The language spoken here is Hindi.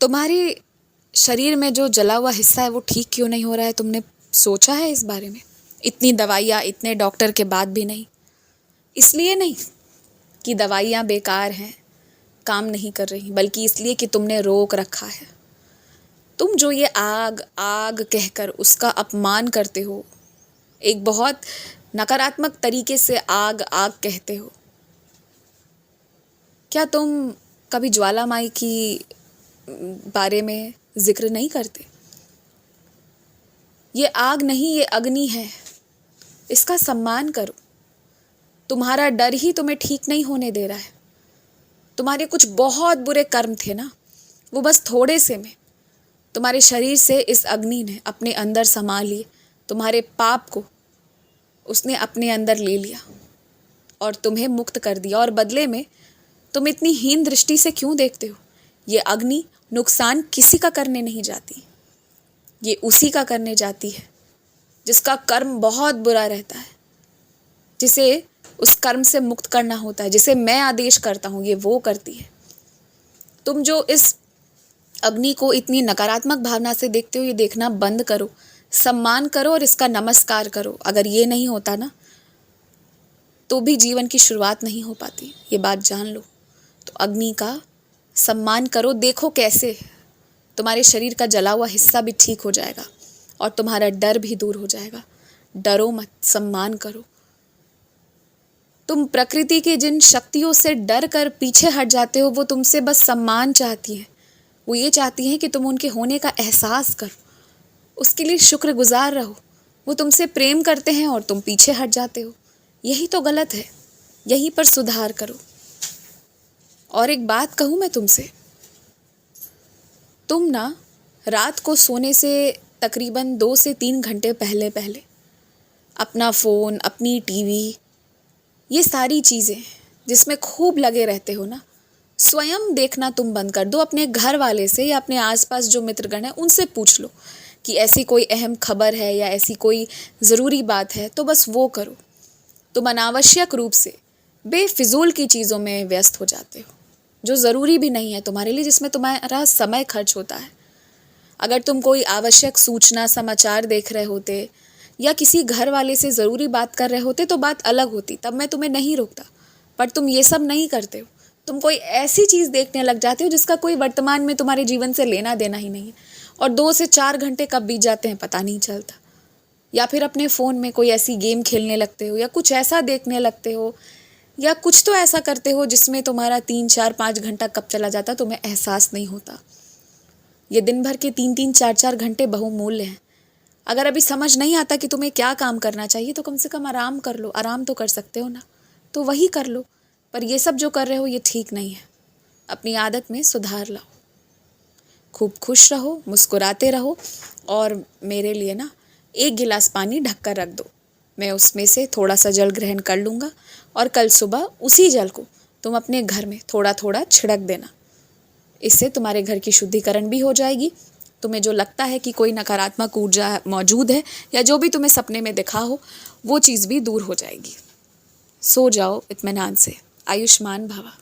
तुम्हारे शरीर में जो जला हुआ हिस्सा है वो ठीक क्यों नहीं हो रहा है? तुमने सोचा है इस बारे में? इतनी दवाइयाँ, इतने डॉक्टर के बाद भी नहीं। इसलिए नहीं कि दवाइयाँ बेकार हैं, काम नहीं कर रही, बल्कि इसलिए कि तुमने रोक रखा है। तुम जो ये आग आग कहकर उसका अपमान करते हो, एक बहुत नकारात्मक तरीके से आग आग कहते हो। क्या तुम कभी ज्वालामाई की बारे में जिक्र नहीं करते? ये आग नहीं, ये अग्नि है, इसका सम्मान करो। तुम्हारा डर ही तुम्हें ठीक नहीं होने दे रहा है। तुम्हारे कुछ बहुत बुरे कर्म थे ना, वो बस थोड़े से में तुम्हारे शरीर से इस अग्नि ने अपने अंदर समा लिए। तुम्हारे पाप को उसने अपने अंदर ले लिया और तुम्हें मुक्त कर दिया। और बदले में तुम इतनी हीन दृष्टि से क्यों देखते हो? ये अग्नि नुकसान किसी का करने नहीं जाती, ये उसी का करने जाती है जिसका कर्म बहुत बुरा रहता है, जिसे उस कर्म से मुक्त करना होता है, जिसे मैं आदेश करता हूँ, ये वो करती है। तुम जो इस अग्नि को इतनी नकारात्मक भावना से देखते हो, ये देखना बंद करो, सम्मान करो और इसका नमस्कार करो। अगर ये नहीं होता ना, तो भी जीवन की शुरुआत नहीं हो पाती, ये बात जान लो। तो अग्नि का सम्मान करो। देखो कैसे तुम्हारे शरीर का जला हुआ हिस्सा भी ठीक हो जाएगा और तुम्हारा डर भी दूर हो जाएगा। डरो मत, सम्मान करो। तुम प्रकृति की जिन शक्तियों से डर कर पीछे हट जाते हो, वो तुमसे बस सम्मान चाहती हैं। वो ये चाहती हैं कि तुम उनके होने का एहसास करो, उसके लिए शुक्रगुजार रहो। वो तुमसे प्रेम करते हैं और तुम पीछे हट जाते हो। यही तो गलत है, यहीं पर सुधार करो। और एक बात कहूँ मैं तुमसे, तुम ना रात को सोने से तकरीबन 2 से 3 घंटे पहले पहले अपना फ़ोन, अपनी टीवी, ये सारी चीज़ें जिसमें खूब लगे रहते हो ना, स्वयं देखना तुम बंद कर दो। अपने घर वाले से या अपने आसपास जो मित्रगण हैं उनसे पूछ लो कि ऐसी कोई अहम खबर है या ऐसी कोई ज़रूरी बात है, तो बस वो करो। तुम अनावश्यक रूप से बेफिजूल की चीज़ों में व्यस्त हो जाते हो, जो ज़रूरी भी नहीं है तुम्हारे लिए, जिसमें तुम्हारा समय खर्च होता है। अगर तुम कोई आवश्यक सूचना, समाचार देख रहे होते या किसी घर वाले से ज़रूरी बात कर रहे होते तो बात अलग होती, तब मैं तुम्हें नहीं रोकता। पर तुम ये सब नहीं करते हो। तुम कोई ऐसी चीज़ देखने लग जाते हो जिसका कोई वर्तमान में तुम्हारे जीवन से लेना देना ही नहीं है, और 2 से 4 घंटे कब बीत जाते हैं पता नहीं चलता। या फिर अपने फ़ोन में कोई ऐसी गेम खेलने लगते हो या कुछ ऐसा देखने लगते हो या कुछ तो ऐसा करते हो जिसमें तुम्हारा 3, 4, 5 घंटा कब चला जाता तुम्हें एहसास नहीं होता। ये दिन भर के 3-3, 4-4 घंटे बहुमूल्य हैं। अगर अभी समझ नहीं आता कि तुम्हें क्या काम करना चाहिए, तो कम से कम आराम कर लो। आराम तो कर सकते हो ना, तो वही कर लो। पर ये सब जो कर रहे हो ये ठीक नहीं है। अपनी आदत में सुधार लाओ। खूब खुश रहो, मुस्कुराते रहो, और मेरे लिए ना 1 गिलास पानी ढक कर रख दो। मैं उसमें से थोड़ा सा जल ग्रहण कर लूँगा और कल सुबह उसी जल को तुम अपने घर में थोड़ा थोड़ा छिड़क देना। इससे तुम्हारे घर की शुद्धिकरण भी हो जाएगी। तुम्हें जो लगता है कि कोई नकारात्मक ऊर्जा मौजूद है या जो भी तुम्हें सपने में दिखा हो, वो चीज़ भी दूर हो जाएगी। सो जाओ इत्मीनान से। आयुष्मान भवा।